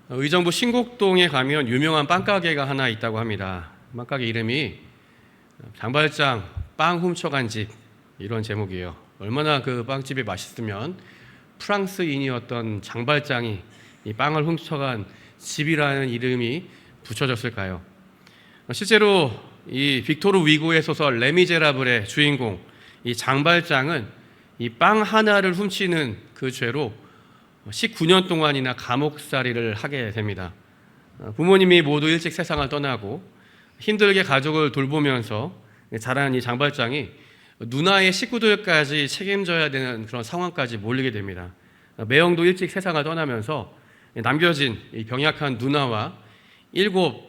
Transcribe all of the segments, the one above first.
의정부 신곡동에 가면 유명한 빵가게가 하나 있다고 합니다. 빵가게 이름이 장발장 빵 훔쳐간 집, 이런 제목이에요. 얼마나 그 빵집이 맛있으면 프랑스인이었던 장발장이 이 빵을 훔쳐간 집이라는 이름이 붙여졌을까요? 실제로 이 빅토르 위고의 소설 레미제라블의 주인공 이 장발장은 이 빵 하나를 훔치는 그 죄로 19년 동안이나 감옥살이를 하게 됩니다. 부모님이 모두 일찍 세상을 떠나고 힘들게 가족을 돌보면서 자란 이 장발장이 누나의 식구들까지 책임져야 되는 그런 상황까지 몰리게 됩니다. 매형도 일찍 세상을 떠나면서 남겨진 이 병약한 누나와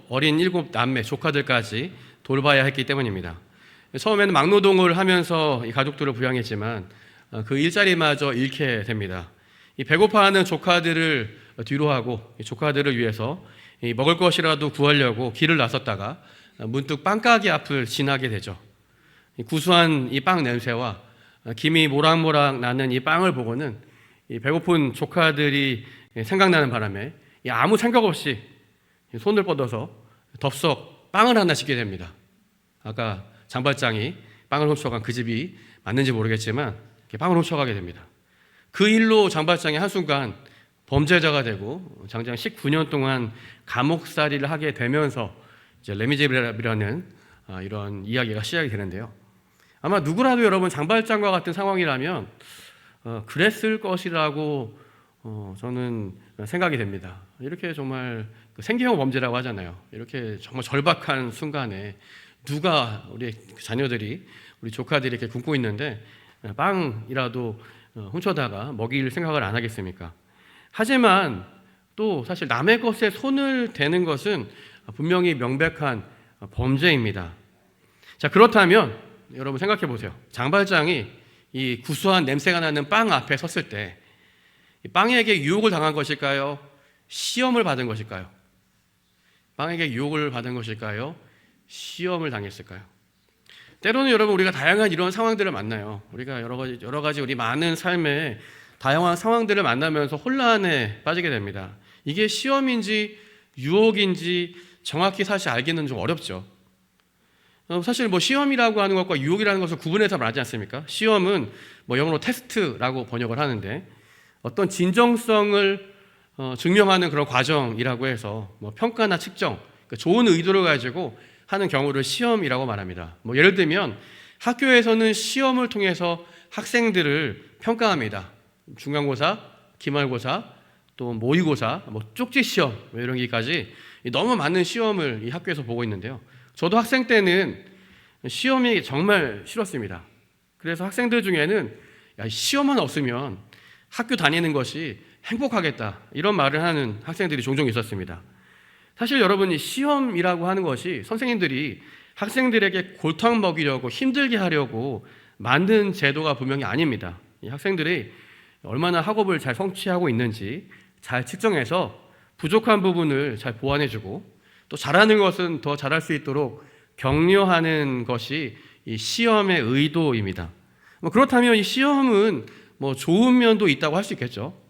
어린 일곱 남매 조카들까지 돌봐야 했기 때문입니다. 처음에는 막노동을 하면서 이 가족들을 부양했지만 그 일자리마저 잃게 됩니다. 이 배고파하는 조카들을 뒤로하고 조카들을 위해서 먹을 것이라도 구하려고 길을 나섰다가 문득 빵가게 앞을 지나게 되죠. 구수한 이 빵 냄새와 김이 모락모락 나는 이 빵을 보고는 이 배고픈 조카들이 생각나는 바람에 아무 생각 없이 손을 뻗어서 덥석 빵을 하나 씻게 됩니다. 아까 장발장이 빵을 훔쳐간 그 집이 맞는지 모르겠지만 빵을 훔쳐가게 됩니다. 그 일로 장발장이 한순간 범죄자가 되고 장장 19년 동안 감옥살이를 하게 되면서 이제 레미제라블이라는 이런 이야기가 시작이 되는데요. 아마 누구라도 여러분 장발장과 같은 상황이라면 그랬을 것이라고 저는 생각이 됩니다. 이렇게 정말 생계형 범죄라고 하잖아요. 이렇게 정말 절박한 순간에 누가 우리 자녀들이 우리 조카들이 이렇게 굶고 있는데 빵이라도 훔쳐다가 먹일 생각을 안 하겠습니까? 하지만 또 사실 남의 것에 손을 대는 것은 분명히 명백한 범죄입니다. 자, 그렇다면 여러분 생각해 보세요. 장발장이 이 구수한 냄새가 나는 빵 앞에 섰을 때 빵에게 유혹을 당한 것일까요? 시험을 받은 것일까요? 빵에게 유혹을 받은 것일까요? 시험을 당했을까요? 때로는 여러분 우리가 다양한 이런 상황들을 만나요. 우리가 여러 가지 우리 많은 삶의 다양한 상황들을 만나면서 혼란에 빠지게 됩니다. 이게 시험인지 유혹인지 정확히 사실 알기는 좀 어렵죠. 사실 시험이라고 하는 것과 유혹이라는 것을 구분해서 말하지 않습니까? 시험은 영어로 테스트라고 번역을 하는데 어떤 진정성을 증명하는 그런 과정이라고 해서 평가나 측정, 좋은 의도를 가지고 하는 경우를 시험이라고 말합니다. 예를 들면 학교에서는 시험을 통해서 학생들을 평가합니다. 중간고사, 기말고사, 또 모의고사, 쪽지 시험 이런 게까지 너무 많은 시험을 이 학교에서 보고 있는데요. 저도 학생 때는 시험이 정말 싫었습니다. 그래서 학생들 중에는 시험만 없으면 학교 다니는 것이 행복하겠다 이런 말을 하는 학생들이 종종 있었습니다. 사실 여러분 이 시험이라고 하는 것이 선생님들이 학생들에게 골탕 먹이려고 힘들게 하려고 만든 제도가 분명히 아닙니다. 이 학생들이 얼마나 학업을 잘 성취하고 있는지 잘 측정해서 부족한 부분을 잘 보완해주고 또 잘하는 것은 더 잘할 수 있도록 격려하는 것이 이 시험의 의도입니다. 그렇다면 이 시험은 좋은 면도 있다고 할 수 있겠죠.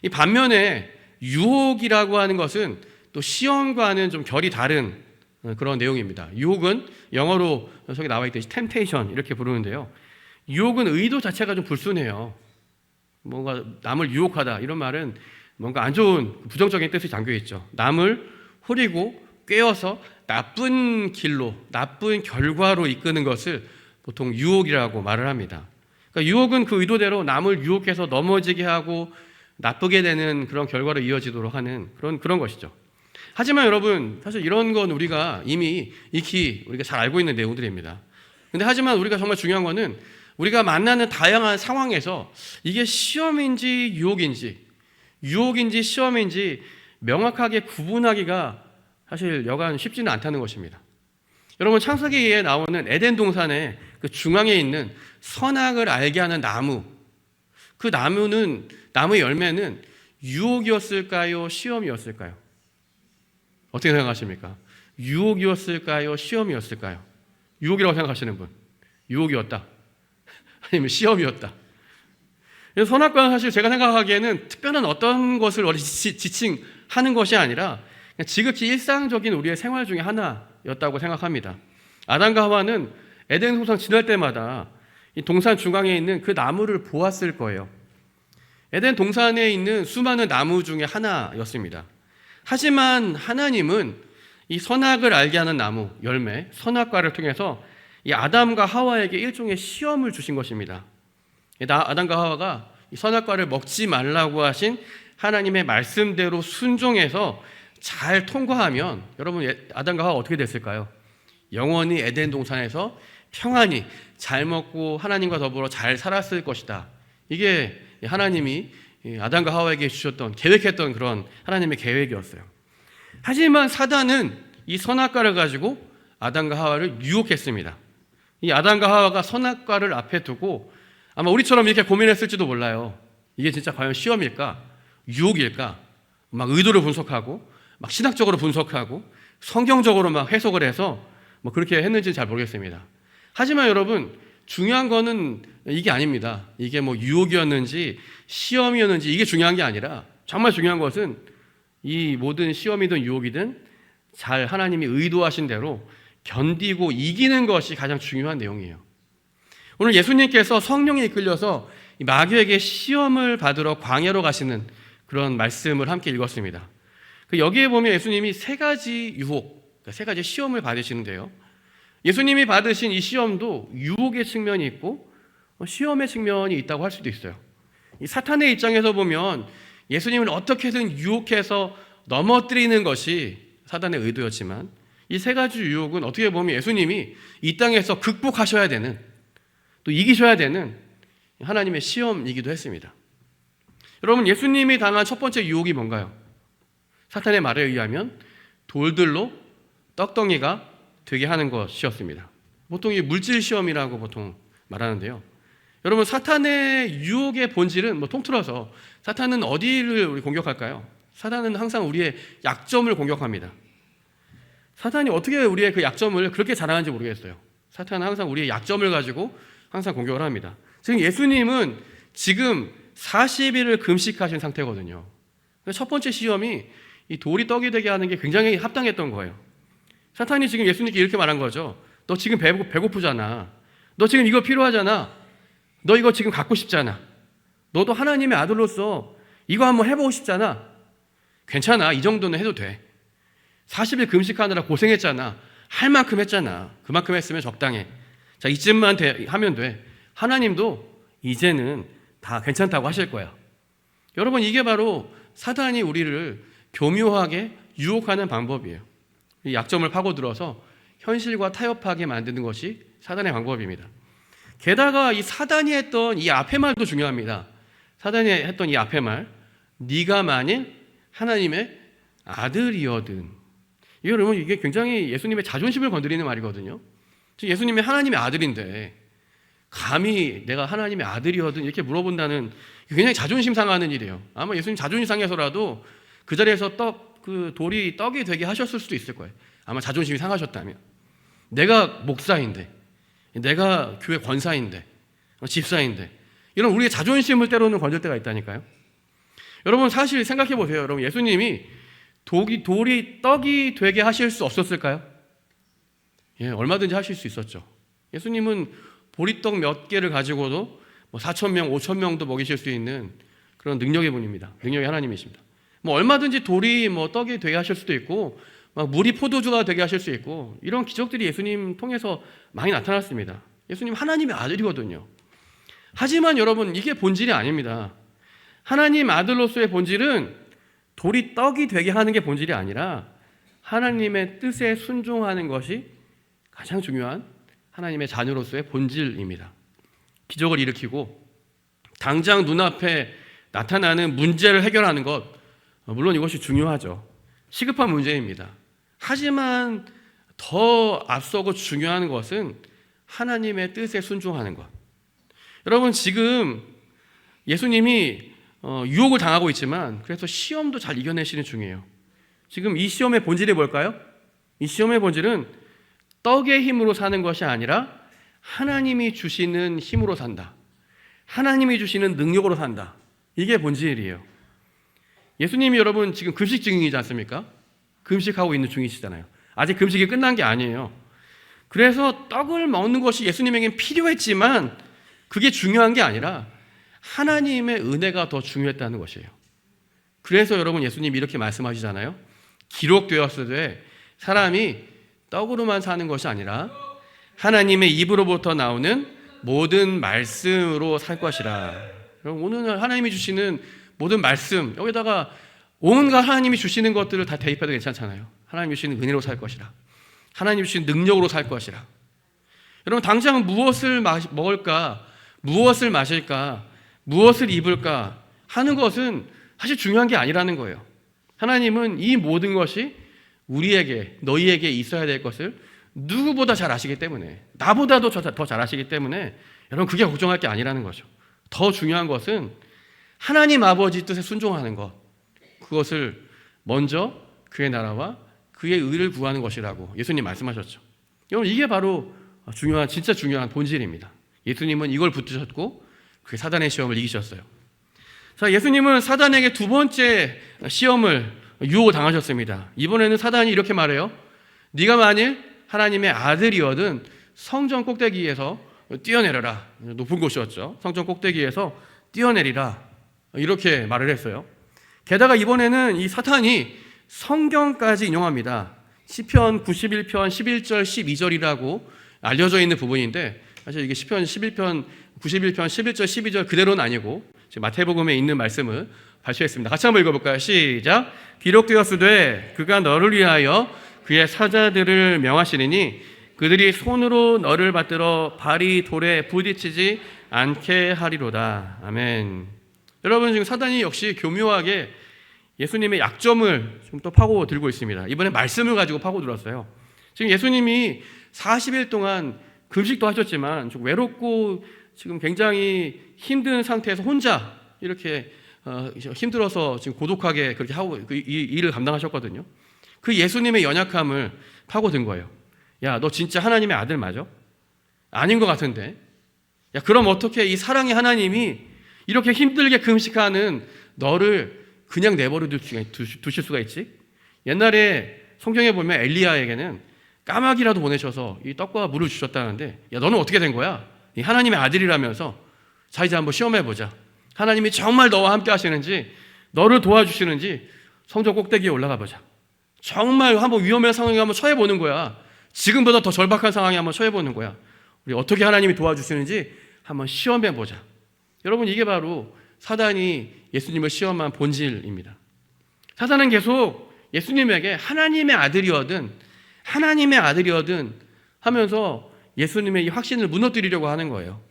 이 반면에 유혹이라고 하는 것은 또 시험과는 좀 결이 다른 그런 내용입니다. 유혹은 영어로 저기 나와 있듯이 temptation 이렇게 부르는데요. 유혹은 의도 자체가 좀 불순해요. 뭔가 남을 유혹하다 이런 말은 뭔가 안 좋은 부정적인 뜻이 담겨 있죠. 남을 후리고 꿰어서 나쁜 길로, 나쁜 결과로 이끄는 것을 보통 유혹이라고 말을 합니다. 그러니까 유혹은 그 의도대로 남을 유혹해서 넘어지게 하고 나쁘게 되는 그런 결과로 이어지도록 하는 그런 것이죠. 하지만 여러분 사실 이런 건 우리가 이미 익히 우리가 잘 알고 있는 내용들입니다. 근데 하지만 우리가 정말 중요한 거는 우리가 만나는 다양한 상황에서 이게 시험인지 유혹인지 시험인지 명확하게 구분하기가 사실 여간 쉽지는 않다는 것입니다. 여러분 창세기에 나오는 에덴 동산의 그 중앙에 있는 선악을 알게 하는 나무, 그 나무의 열매는 유혹이었을까요? 시험이었을까요? 어떻게 생각하십니까? 유혹이었을까요? 시험이었을까요? 유혹이라고 생각하시는 분, 유혹이었다 아니면 시험이었다. 선악과는 사실 제가 생각하기에는 특별한 어떤 것을 지칭 하는 것이 아니라 그냥 지극히 일상적인 우리의 생활 중에 하나였다고 생각합니다. 아담과 하와는 에덴 동산 지날 때마다 이 동산 중앙에 있는 그 나무를 보았을 거예요. 에덴 동산에 있는 수많은 나무 중에 하나였습니다. 하지만 하나님은 이 선악을 알게 하는 나무, 열매, 선악과를 통해서 이 아담과 하와에게 일종의 시험을 주신 것입니다. 아담과 하와가 이 선악과를 먹지 말라고 하신 하나님의 말씀대로 순종해서 잘 통과하면 여러분 아담과 하와가 어떻게 됐을까요? 영원히 에덴 동산에서 평안히 잘 먹고 하나님과 더불어 잘 살았을 것이다. 이게 하나님이 아담과 하와에게 주셨던, 계획했던 그런 하나님의 계획이었어요. 하지만 사단은 이 선악과를 가지고 아담과 하와를 유혹했습니다. 이 아담과 하와가 선악과를 앞에 두고 아마 우리처럼 이렇게 고민했을지도 몰라요. 이게 진짜 과연 시험일까? 유혹일까? 막 의도를 분석하고 막 신학적으로 분석하고 성경적으로 막 해석을 해서 뭐 그렇게 했는지는 잘 모르겠습니다. 하지만 여러분, 중요한 거는 이게 아닙니다. 이게 뭐 유혹이었는지 시험이었는지 이게 중요한 게 아니라 정말 중요한 것은 이 모든 시험이든 유혹이든 잘 하나님이 의도하신 대로 견디고 이기는 것이 가장 중요한 내용이에요. 오늘 예수님께서 성령에 이끌려서 마귀에게 시험을 받으러 광야로 가시는 그런 말씀을 함께 읽었습니다. 여기에 보면 예수님이 세 가지 유혹, 세 가지 시험을 받으시는데요. 예수님이 받으신 이 시험도 유혹의 측면이 있고 시험의 측면이 있다고 할 수도 있어요. 이 사탄의 입장에서 보면 예수님을 어떻게든 유혹해서 넘어뜨리는 것이 사탄의 의도였지만 이 세 가지 유혹은 어떻게 보면 예수님이 이 땅에서 극복하셔야 되는, 또 이기셔야 되는 하나님의 시험이기도 했습니다. 여러분, 예수님이 당한 첫 번째 유혹이 뭔가요? 사탄의 말에 의하면 돌들로 떡덩이가 되게 하는 것이었습니다. 보통 이 물질 시험이라고 보통 말하는데요. 여러분, 사탄의 유혹의 본질은 통틀어서 사탄은 어디를 우리 공격할까요? 사탄은 항상 우리의 약점을 공격합니다. 사탄이 어떻게 우리의 그 약점을 그렇게 잘하는지 모르겠어요. 사탄은 항상 우리의 약점을 가지고 항상 공격을 합니다. 지금 예수님은 지금 40일을 금식하신 상태거든요. 첫 번째 시험이 이 돌이 떡이 되게 하는 게 굉장히 합당했던 거예요. 사탄이 지금 예수님께 이렇게 말한 거죠. 너 지금 배고프잖아. 너 지금 이거 필요하잖아. 너 이거 지금 갖고 싶잖아. 너도 하나님의 아들로서 이거 한번 해보고 싶잖아. 괜찮아. 이 정도는 해도 돼. 40일 금식하느라 고생했잖아. 할 만큼 했잖아. 그만큼 했으면 적당해. 자, 이쯤만 하면 돼. 하나님도 이제는 다 괜찮다고 하실 거야. 여러분, 이게 바로 사단이 우리를 교묘하게 유혹하는 방법이에요. 이 약점을 파고들어서 현실과 타협하게 만드는 것이 사단의 방법입니다. 게다가 이 사단이 했던 이 앞의 말도 중요합니다. 사단이 했던 이 앞의 말, 네가 만일 하나님의 아들이거든. 여러분, 이게 굉장히 예수님의 자존심을 건드리는 말이거든요. 예수님이 하나님의 아들인데 감히 내가 하나님의 아들이거든 이렇게 물어본다는, 굉장히 자존심 상하는 일이에요. 아마 예수님 자존심 상해서라도 그 자리에서 그 돌이 떡이 되게 하셨을 수도 있을 거예요. 아마 자존심이 상하셨다면. 내가 목사인데, 내가 교회 권사인데, 집사인데, 이런 우리의 자존심을 때로는 건질 때가 있다니까요. 여러분, 사실 생각해 보세요. 여러분, 예수님이 돌이 떡이 되게 하실 수 없었을까요? 예, 얼마든지 하실 수 있었죠. 예수님은 보리떡 몇 개를 가지고도 4,000명, 5,000명도 먹이실 수 있는 그런 능력의 분입니다. 능력의 하나님이십니다. 얼마든지 돌이 떡이 되게 하실 수도 있고, 물이 포도주가 되게 하실 수 있고, 이런 기적들이 예수님 통해서 많이 나타났습니다. 예수님 하나님의 아들이거든요. 하지만 여러분, 이게 본질이 아닙니다. 하나님 아들로서의 본질은 돌이 떡이 되게 하는 게 본질이 아니라 하나님의 뜻에 순종하는 것이 가장 중요한 하나님의 자녀로서의 본질입니다. 기적을 일으키고 당장 눈앞에 나타나는 문제를 해결하는 것, 물론 이것이 중요하죠. 시급한 문제입니다. 하지만 더 앞서고 중요한 것은 하나님의 뜻에 순종하는 것. 여러분, 지금 예수님이 유혹을 당하고 있지만 그래서 시험도 잘 이겨내시는 중이에요. 지금 이 시험의 본질이 뭘까요? 이 시험의 본질은 떡의 힘으로 사는 것이 아니라 하나님이 주시는 힘으로 산다. 하나님이 주시는 능력으로 산다. 이게 본질이에요. 예수님이 여러분 지금 금식 중이지 않습니까? 금식하고 있는 중이시잖아요. 아직 금식이 끝난 게 아니에요. 그래서 떡을 먹는 것이 예수님에겐 필요했지만 그게 중요한 게 아니라 하나님의 은혜가 더 중요했다는 것이에요. 그래서 여러분 예수님이 이렇게 말씀하시잖아요. 기록되었으되 사람이 떡으로만 사는 것이 아니라 하나님의 입으로부터 나오는 모든 말씀으로 살 것이라. 오늘 하나님이 주시는 모든 말씀, 여기다가 온갖 하나님이 주시는 것들을 다 대입해도 괜찮잖아요. 하나님이 주시는 은혜로 살 것이라, 하나님이 주시는 능력으로 살 것이라. 여러분 당장 무엇을 먹을까, 무엇을 마실까, 무엇을 입을까 하는 것은 사실 중요한 게 아니라는 거예요. 하나님은 이 모든 것이 우리에게, 너희에게 있어야 될 것을 누구보다 잘 아시기 때문에, 나보다도 더 잘 아시기 때문에 여러분 그게 걱정할 게 아니라는 거죠. 더 중요한 것은 하나님 아버지 뜻에 순종하는 것, 그것을 먼저 그의 나라와 그의 의를 구하는 것이라고 예수님 말씀하셨죠. 여러분 이게 바로 진짜 중요한 본질입니다. 예수님은 이걸 붙드셨고 그 사단의 시험을 이기셨어요. 자, 예수님은 사단에게 두 번째 시험을 유혹을 당하셨습니다. 이번에는 사단이 이렇게 말해요. 네가 만일 하나님의 아들이거든 성전 꼭대기에서 뛰어내려라. 높은 곳이었죠. 성전 꼭대기에서 뛰어내리라. 이렇게 말을 했어요. 게다가 이번에는 이 사탄이 성경까지 인용합니다. 시편 91편 11절 12절이라고 알려져 있는 부분인데 사실 이게 시편 91편 11절 12절 그대로는 아니고 지금 마태복음에 있는 말씀을 발표했습니다. 같이 한번 읽어볼까요? 시작. 기록되었으되 그가 너를 위하여 그의 사자들을 명하시리니 그들이 손으로 너를 받들어 발이 돌에 부딪히지 않게 하리로다. 아멘. 여러분 지금 사단이 역시 교묘하게 예수님의 약점을 좀 또 파고들고 있습니다. 이번에 말씀을 가지고 파고들었어요. 지금 예수님이 40일 동안 금식도 하셨지만 좀 외롭고 지금 굉장히 힘든 상태에서 혼자 이렇게 힘들어서 지금 고독하게 그렇게 하고 이 일을 감당하셨거든요. 그 예수님의 연약함을 파고든 거예요. 야, 너 진짜 하나님의 아들 맞아? 아닌 것 같은데. 야, 그럼 어떻게 이 사랑의 하나님이 이렇게 힘들게 금식하는 너를 그냥 내버려 두실 수가 있지? 옛날에 성경에 보면 엘리야에게는 까마귀라도 보내셔서 이 떡과 물을 주셨다는데, 야, 너는 어떻게 된 거야? 이 하나님의 아들이라면서 자 이제 한번 시험해보자. 하나님이 정말 너와 함께 하시는지, 너를 도와주시는지 성전 꼭대기에 올라가 보자. 정말 한번 위험한 상황에 한번 처해보는 거야. 지금보다 더 절박한 상황에 한번 처해보는 거야. 우리 어떻게 하나님이 도와주시는지 한번 시험해보자. 여러분 이게 바로 사단이 예수님을 시험한 본질입니다. 사단은 계속 예수님에게 하나님의 아들이거든 하면서 예수님의 이 확신을 무너뜨리려고 하는 거예요.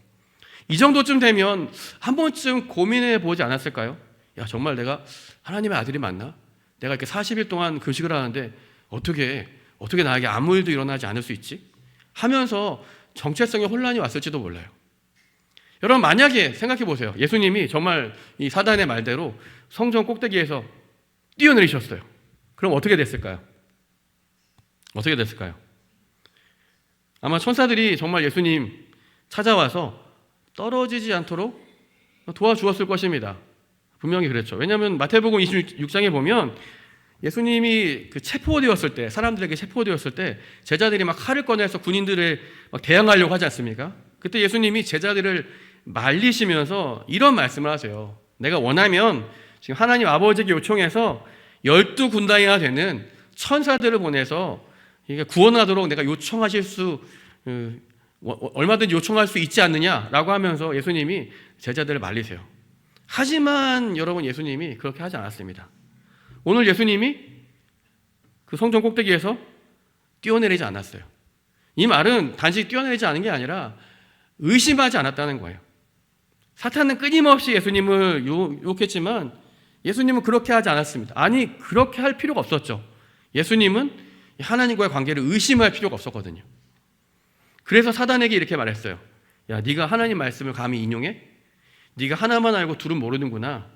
이 정도쯤 되면 한 번쯤 고민해 보지 않았을까요? 야, 정말 내가 하나님의 아들이 맞나? 내가 이렇게 40일 동안 금식을 하는데 어떻게 나에게 아무 일도 일어나지 않을 수 있지? 하면서 정체성의 혼란이 왔을지도 몰라요. 여러분 만약에 생각해 보세요. 예수님이 정말 이 사단의 말대로 성전 꼭대기에서 뛰어내리셨어요. 그럼 어떻게 됐을까요? 아마 천사들이 정말 예수님 찾아와서 떨어지지 않도록 도와주었을 것입니다. 분명히 그랬죠. 왜냐하면 마태복음 26장에 보면 예수님이 그 체포되었을 때, 사람들에게 체포되었을 때 제자들이 막 칼을 꺼내서 군인들을 막 대항하려고 하지 않습니까? 그때 예수님이 제자들을 말리시면서 이런 말씀을 하세요. 내가 원하면 지금 하나님 아버지에게 요청해서 12군단이나 되는 천사들을 보내서 이게 구원하도록 내가 얼마든지 요청할 수 있지 않느냐라고 하면서 예수님이 제자들을 말리세요. 하지만 여러분 예수님이 그렇게 하지 않았습니다. 오늘 예수님이 그 성전 꼭대기에서 뛰어내리지 않았어요. 이 말은 단지 뛰어내리지 않은 게 아니라 의심하지 않았다는 거예요. 사탄은 끊임없이 예수님을 유혹했지만 예수님은 그렇게 하지 않았습니다. 아니, 그렇게 할 필요가 없었죠. 예수님은 하나님과의 관계를 의심할 필요가 없었거든요. 그래서 사단에게 이렇게 말했어요. 야, 네가 하나님 말씀을 감히 인용해? 네가 하나만 알고 둘은 모르는구나.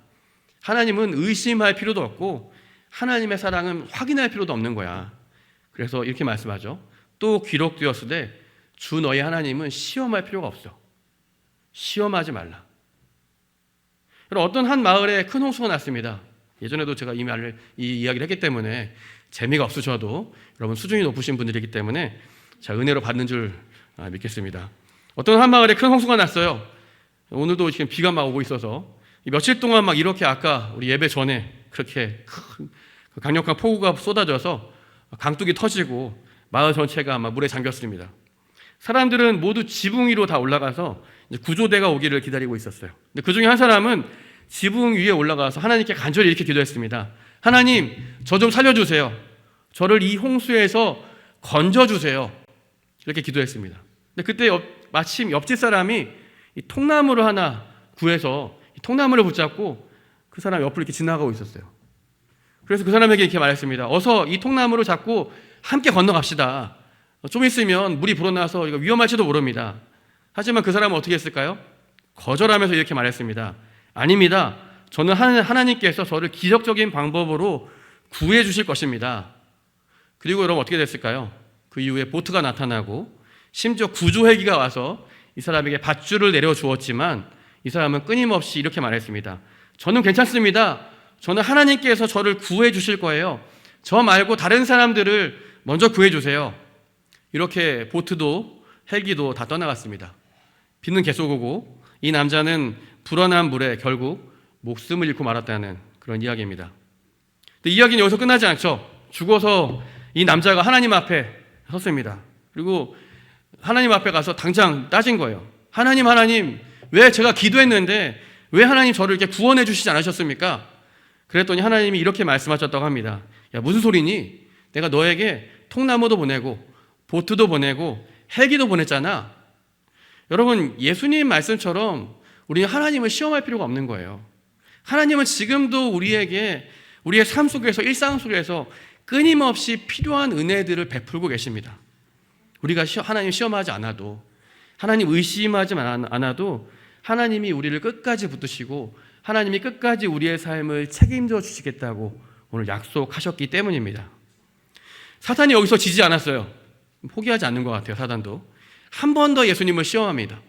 하나님은 의심할 필요도 없고 하나님의 사랑은 확인할 필요도 없는 거야. 그래서 이렇게 말씀하죠. 또 기록되었으되 주 너희 하나님은 시험할 필요가 없어. 시험하지 말라. 어떤 한 마을에 큰 홍수가 났습니다. 예전에도 제가 이 이야기를 했기 때문에 재미가 없으셔도 여러분 수준이 높으신 분들이기 때문에 자, 은혜로 받는 줄 믿겠습니다. 어떤 한 마을에 큰 홍수가 났어요. 오늘도 지금 비가 막 오고 있어서 며칠 동안 막 이렇게 아까 우리 예배 전에 그렇게 큰 강력한 폭우가 쏟아져서 강둑이 터지고 마을 전체가 막 물에 잠겼습니다. 사람들은 모두 지붕 위로 다 올라가서 이제 구조대가 오기를 기다리고 있었어요. 근데 그 중에 한 사람은 지붕 위에 올라가서 하나님께 간절히 이렇게 기도했습니다. 하나님, 저 좀 살려주세요. 저를 이 홍수에서 건져주세요. 이렇게 기도했습니다. 근데 그때 마침 옆집 사람이 이 통나무를 하나 구해서 이 통나무를 붙잡고 그 사람 옆으로 이렇게 지나가고 있었어요. 그래서 그 사람에게 이렇게 말했습니다. 어서 이 통나무를 잡고 함께 건너갑시다. 좀 있으면 물이 불어나서 이거 위험할지도 모릅니다. 하지만 그 사람은 어떻게 했을까요? 거절하면서 이렇게 말했습니다. 아닙니다. 저는 하나님께서 저를 기적적인 방법으로 구해 주실 것입니다. 그리고 여러분 어떻게 됐을까요? 그 이후에 보트가 나타나고 심지어 구조헬기가 와서 이 사람에게 밧줄을 내려주었지만 이 사람은 끊임없이 이렇게 말했습니다. 저는 괜찮습니다. 저는 하나님께서 저를 구해 주실 거예요. 저 말고 다른 사람들을 먼저 구해 주세요. 이렇게 보트도 헬기도 다 떠나갔습니다. 비는 계속 오고 이 남자는 불어난 물에 결국 목숨을 잃고 말았다는 그런 이야기입니다. 근데 이야기는 여기서 끝나지 않죠. 죽어서 이 남자가 하나님 앞에 섰습니다. 그리고 하나님 앞에 가서 당장 따진 거예요. 하나님, 왜 제가 기도했는데 왜 하나님 저를 이렇게 구원해 주시지 않으셨습니까? 그랬더니 하나님이 이렇게 말씀하셨다고 합니다. 야, 무슨 소리니? 내가 너에게 통나무도 보내고 보트도 보내고 헬기도 보냈잖아. 여러분, 예수님 말씀처럼 우리는 하나님을 시험할 필요가 없는 거예요. 하나님은 지금도 우리에게 우리의 삶 속에서 일상 속에서 끊임없이 필요한 은혜들을 베풀고 계십니다. 우리가 하나님 시험하지 않아도, 하나님 의심하지 않아도 하나님이 우리를 끝까지 붙드시고 하나님이 끝까지 우리의 삶을 책임져 주시겠다고 오늘 약속하셨기 때문입니다. 사탄이 여기서 지지 않았어요. 포기하지 않는 것 같아요. 사단도 한 번 더 예수님을 시험합니다.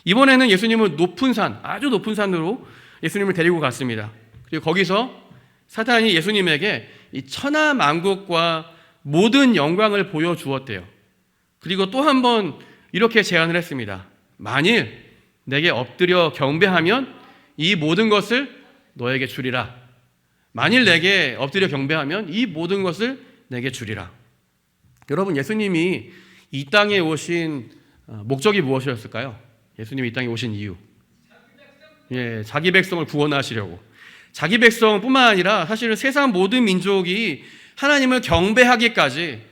이번에는 예수님을 높은 산, 아주 높은 산으로 예수님을 데리고 갔습니다. 그리고 거기서 사탄이 예수님에게 이 천하 만국과 모든 영광을 보여주었대요. 그리고 또 한 번 이렇게 제안을 했습니다. 만일 내게 엎드려 경배하면 이 모든 것을 너에게 주리라. 만일 내게 엎드려 경배하면 이 모든 것을 내게 주리라. 여러분, 예수님이 이 땅에 오신 목적이 무엇이었을까요? 예수님이 이 땅에 오신 이유, 자기 백성을 구원하시려고. 자기 백성뿐만 아니라 사실은 세상 모든 민족이 하나님을 경배하기까지,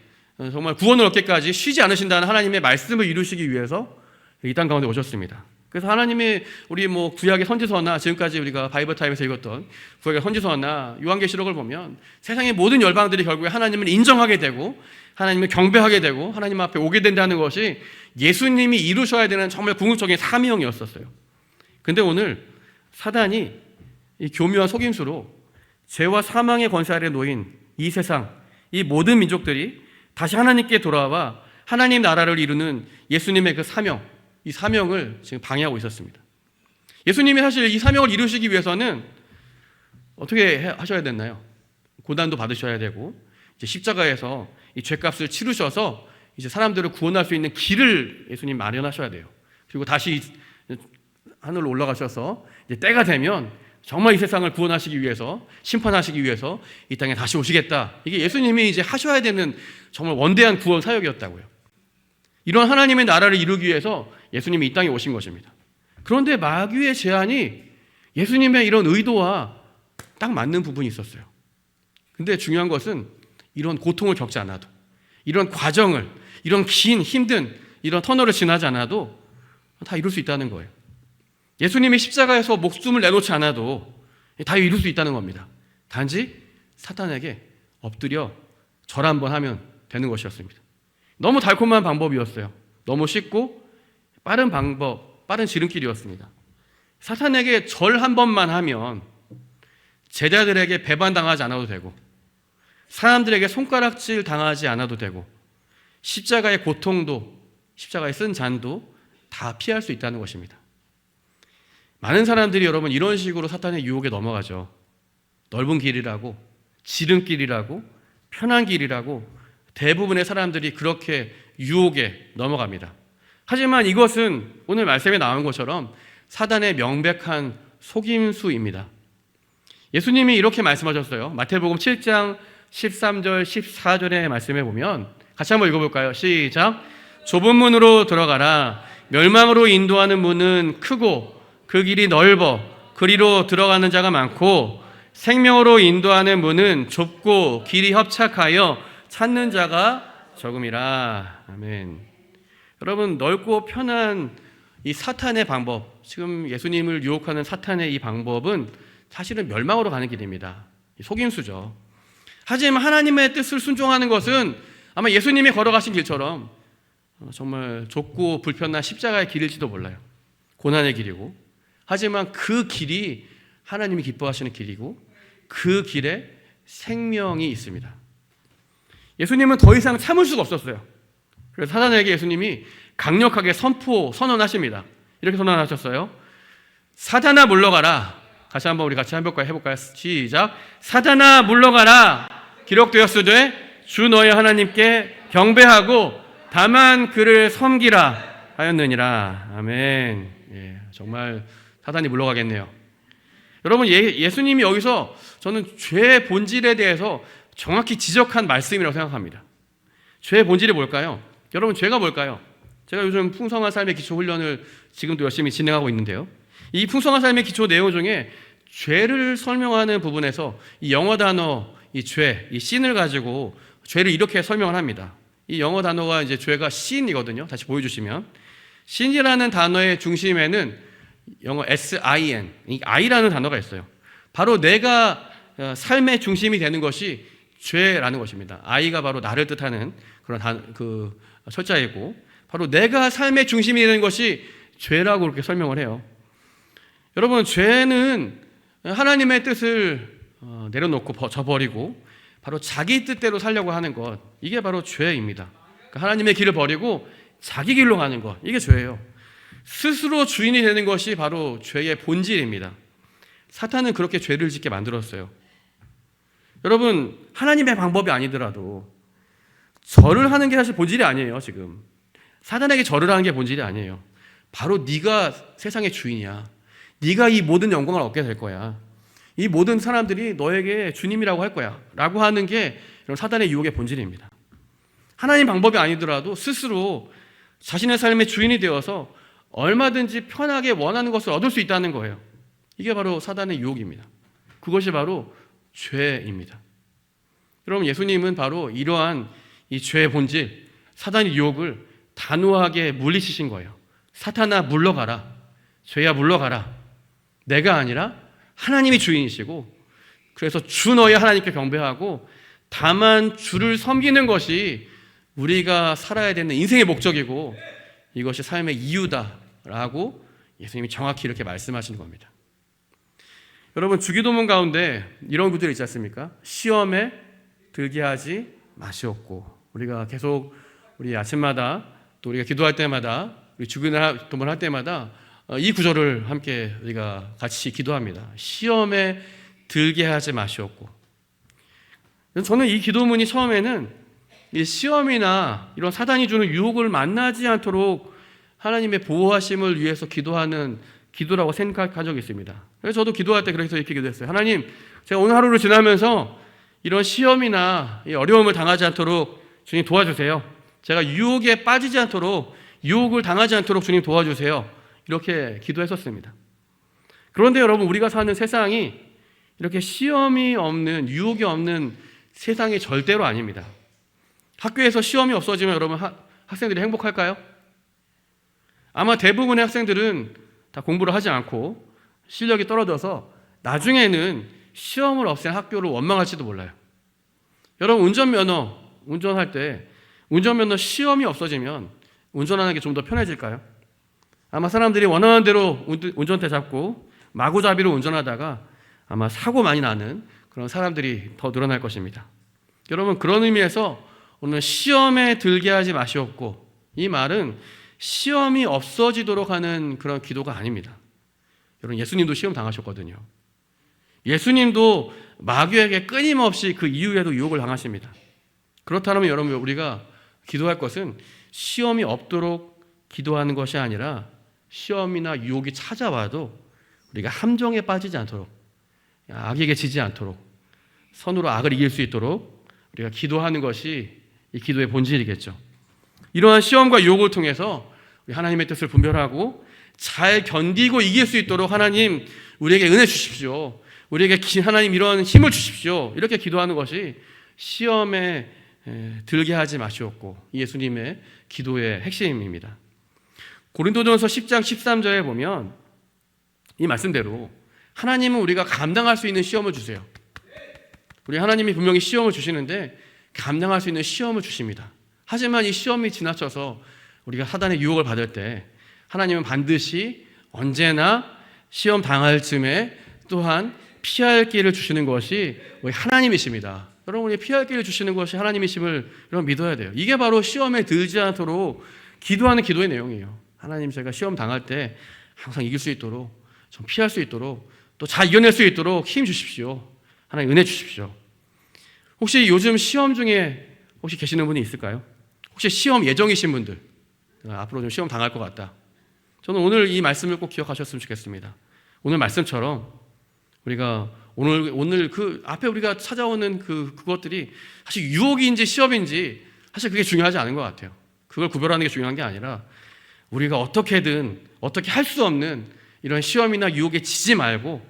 정말 구원을 얻기까지 쉬지 않으신다는 하나님의 말씀을 이루시기 위해서 이 땅 가운데 오셨습니다. 그래서 하나님이 우리 구약의 선지서나 지금까지 우리가 바이블 타임에서 읽었던 구약의 선지서나 요한계시록을 보면 세상의 모든 열방들이 결국에 하나님을 인정하게 되고 하나님을 경배하게 되고 하나님 앞에 오게 된다는 것이 예수님이 이루셔야 되는 정말 궁극적인 사명이었었어요. 근데 오늘 사단이 이 교묘한 속임수로 죄와 사망의 권세 아래 놓인 이 세상, 이 모든 민족들이 다시 하나님께 돌아와 하나님 나라를 이루는 예수님의 그 사명, 이 사명을 지금 방해하고 있었습니다. 예수님이 사실 이 사명을 이루시기 위해서는 어떻게 하셔야 됐나요? 고난도 받으셔야 되고 이제 십자가에서 이 죄값을 치르셔서 이제 사람들을 구원할 수 있는 길을 예수님 마련하셔야 돼요. 그리고 다시 하늘로 올라가셔서 이제 때가 되면 정말 이 세상을 구원하시기 위해서, 심판하시기 위해서 이 땅에 다시 오시겠다. 이게 예수님이 이제 하셔야 되는 정말 원대한 구원 사역이었다고요. 이런 하나님의 나라를 이루기 위해서 예수님이 이 땅에 오신 것입니다. 그런데 마귀의 제안이 예수님의 이런 의도와 딱 맞는 부분이 있었어요. 근데 중요한 것은 이런 고통을 겪지 않아도, 이런 과정을, 이런 긴 힘든 이런 터널을 지나지 않아도 다 이룰 수 있다는 거예요. 예수님이 십자가에서 목숨을 내놓지 않아도 다 이룰 수 있다는 겁니다. 단지 사탄에게 엎드려 절 한번 하면 되는 것이었습니다. 너무 달콤한 방법이었어요. 너무 쉽고 빠른 방법, 빠른 지름길이었습니다. 사탄에게 절 한 번만 하면 제자들에게 배반당하지 않아도 되고 사람들에게 손가락질 당하지 않아도 되고 십자가의 고통도, 십자가의 쓴 잔도 다 피할 수 있다는 것입니다. 많은 사람들이 여러분 이런 식으로 사탄의 유혹에 넘어가죠. 넓은 길이라고, 지름길이라고, 편한 길이라고 대부분의 사람들이 그렇게 유혹에 넘어갑니다. 하지만 이것은 오늘 말씀에 나온 것처럼 사단의 명백한 속임수입니다. 예수님이 이렇게 말씀하셨어요. 마태복음 7장 13절 14절의 말씀에 보면 같이 한번 읽어볼까요? 시작. 좁은 문으로 들어가라. 멸망으로 인도하는 문은 크고 그 길이 넓어 그리로 들어가는 자가 많고 생명으로 인도하는 문은 좁고 길이 협착하여 찾는 자가 적음이라. 아멘. 여러분, 넓고 편한 이 사탄의 방법, 지금 예수님을 유혹하는 사탄의 이 방법은 사실은 멸망으로 가는 길입니다. 속임수죠. 하지만 하나님의 뜻을 순종하는 것은 아마 예수님이 걸어가신 길처럼 정말 좁고 불편한 십자가의 길일지도 몰라요. 고난의 길이고, 하지만 그 길이 하나님이 기뻐하시는 길이고 그 길에 생명이 있습니다. 예수님은 더 이상 참을 수가 없었어요. 그래서 사단에게 예수님이 강력하게 선언하십니다. 이렇게 선언하셨어요. 사단아 물러가라. 다시 한번 우리 같이 해볼까요? 시작. 사단아 물러가라. 기록되었으되 주 너의 하나님께 경배하고 다만 그를 섬기라 하였느니라. 아멘. 예, 정말 사단이 물러가겠네요. 여러분, 예수님이 여기서 저는 죄의 본질에 대해서 정확히 지적한 말씀이라고 생각합니다. 죄의 본질이 뭘까요? 여러분, 죄가 뭘까요? 제가 요즘 풍성한 삶의 기초 훈련을 지금도 열심히 진행하고 있는데요. 이 풍성한 삶의 기초 내용 중에 죄를 설명하는 부분에서 이 영어 단어, 이 죄, 이 sin을 가지고 죄를 이렇게 설명을 합니다. 이 영어 단어가 이제 죄가 sin이거든요. 다시 보여주시면. sin이라는 단어의 중심에는 영어 sin, 이 I라는 단어가 있어요. 바로 내가 삶의 중심이 되는 것이 죄라는 것입니다. I가 바로 나를 뜻하는 그런 철자이고, 바로 내가 삶의 중심이 되는 것이 죄라고 그렇게 설명을 해요. 여러분, 죄는 하나님의 뜻을 내려놓고 저버리고 바로 자기 뜻대로 살려고 하는 것, 이게 바로 죄입니다. 그러니까 하나님의 길을 버리고 자기 길로 가는 것, 이게 죄예요. 스스로 주인이 되는 것이 바로 죄의 본질입니다. 사탄은 그렇게 죄를 짓게 만들었어요. 여러분, 하나님의 방법이 아니더라도 절을 하는 게 사실 본질이 아니에요. 지금 사단에게 절을 하는 게 본질이 아니에요. 바로 네가 세상의 주인이야. 네가 이 모든 영광을 얻게 될 거야. 이 모든 사람들이 너에게 주님이라고 할 거야 라고 하는 게 이런 사단의 유혹의 본질입니다. 하나님 방법이 아니더라도 스스로 자신의 삶의 주인이 되어서 얼마든지 편하게 원하는 것을 얻을 수 있다는 거예요. 이게 바로 사단의 유혹입니다. 그것이 바로 죄입니다. 여러분, 예수님은 바로 이러한 이 죄의 본질, 사단의 유혹을 단호하게 물리치신 거예요. 사탄아 물러가라. 죄야 물러가라. 내가 아니라 하나님이 주인이시고, 그래서 주 너의 하나님께 경배하고 다만 주를 섬기는 것이 우리가 살아야 되는 인생의 목적이고 이것이 삶의 이유다라고 예수님이 정확히 이렇게 말씀하시는 겁니다. 여러분, 주기도문 가운데 이런 구절이 있지 않습니까? 시험에 들게 하지 마시옵고. 우리가 계속 우리 아침마다 또 우리가 기도할 때마다 우리 주기도문 할 때마다 이 구절을 함께 우리가 같이 기도합니다. 시험에 들게 하지 마시옵고. 저는 이 기도문이 처음에는 이 시험이나 이런 사단이 주는 유혹을 만나지 않도록 하나님의 보호하심을 위해서 기도하는 기도라고 생각한 적이 있습니다. 그래서 저도 기도할 때 그래서 이렇게 기도했어요. 하나님, 제가 오늘 하루를 지나면서 이런 시험이나 어려움을 당하지 않도록 주님 도와주세요. 제가 유혹에 빠지지 않도록, 유혹을 당하지 않도록 주님 도와주세요. 이렇게 기도했었습니다. 그런데 여러분, 우리가 사는 세상이 이렇게 시험이 없는, 유혹이 없는 세상이 절대로 아닙니다. 학교에서 시험이 없어지면 여러분, 학생들이 행복할까요? 아마 대부분의 학생들은 다 공부를 하지 않고 실력이 떨어져서 나중에는 시험을 없앤 학교를 원망할지도 몰라요. 여러분, 운전할 때 운전면허 시험이 없어지면 운전하는 게 좀 더 편해질까요? 아마 사람들이 원하는 대로 운전대 잡고 마구잡이로 운전하다가 아마 사고 많이 나는 그런 사람들이 더 늘어날 것입니다. 여러분, 그런 의미에서 오늘 시험에 들게 하지 마시옵고, 이 말은 시험이 없어지도록 하는 그런 기도가 아닙니다. 여러분, 예수님도 시험 당하셨거든요. 예수님도 마귀에게 끊임없이 그 이후에도 유혹을 당하십니다. 그렇다면 여러분, 우리가 기도할 것은 시험이 없도록 기도하는 것이 아니라 시험이나 유혹이 찾아와도 우리가 함정에 빠지지 않도록, 악에게 지지 않도록, 선으로 악을 이길 수 있도록 우리가 기도하는 것이 이 기도의 본질이겠죠. 이러한 시험과 유혹을 통해서 우리 하나님의 뜻을 분별하고 잘 견디고 이길 수 있도록 하나님 우리에게 은혜 주십시오. 우리에게 하나님 이런 힘을 주십시오. 이렇게 기도하는 것이 시험에 들게 하지 마시옵고 예수님의 기도의 핵심입니다. 고린도전서 10장 13절에 보면 이 말씀대로 하나님은 우리가 감당할 수 있는 시험을 주세요. 우리 하나님이 분명히 시험을 주시는데 감당할 수 있는 시험을 주십니다. 하지만 이 시험이 지나쳐서 우리가 사단의 유혹을 받을 때 하나님은 반드시 언제나 시험 당할 즈음에 또한 피할 길을 주시는 것이 우리 하나님이십니다. 여러분이 피할 길을 주시는 것이 하나님이심을 여러분 믿어야 돼요. 이게 바로 시험에 들지 않도록 기도하는 기도의 내용이에요. 하나님, 제가 시험 당할 때 항상 이길 수 있도록, 좀 피할 수 있도록, 또 잘 이겨낼 수 있도록 힘 주십시오. 하나님 은혜 주십시오. 혹시 요즘 시험 중에 혹시 계시는 분이 있을까요? 혹시 시험 예정이신 분들, 앞으로 좀 시험 당할 것 같다. 저는 오늘 이 말씀을 꼭 기억하셨으면 좋겠습니다. 오늘 말씀처럼 우리가 오늘 그 앞에 우리가 찾아오는 그것들이 사실 유혹인지 시험인지 사실 그게 중요하지 않은 것 같아요. 그걸 구별하는 게 중요한 게 아니라 우리가 어떻게든 어떻게 할 수 없는 이런 시험이나 유혹에 지지 말고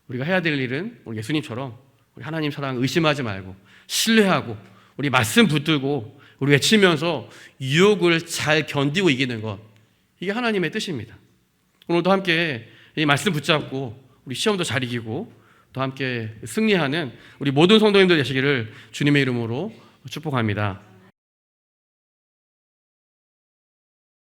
우리가 해야 될 일은 우리 예수님처럼 우리 하나님 사랑 의심하지 말고 신뢰하고 우리 말씀 붙들고 우리 외치면서 유혹을 잘 견디고 이기는 것, 이게 하나님의 뜻입니다. 오늘도 함께 이 말씀 붙잡고 우리 시험도 잘 이기고 또 함께 승리하는 우리 모든 성도님들 되시기를 주님의 이름으로 축복합니다.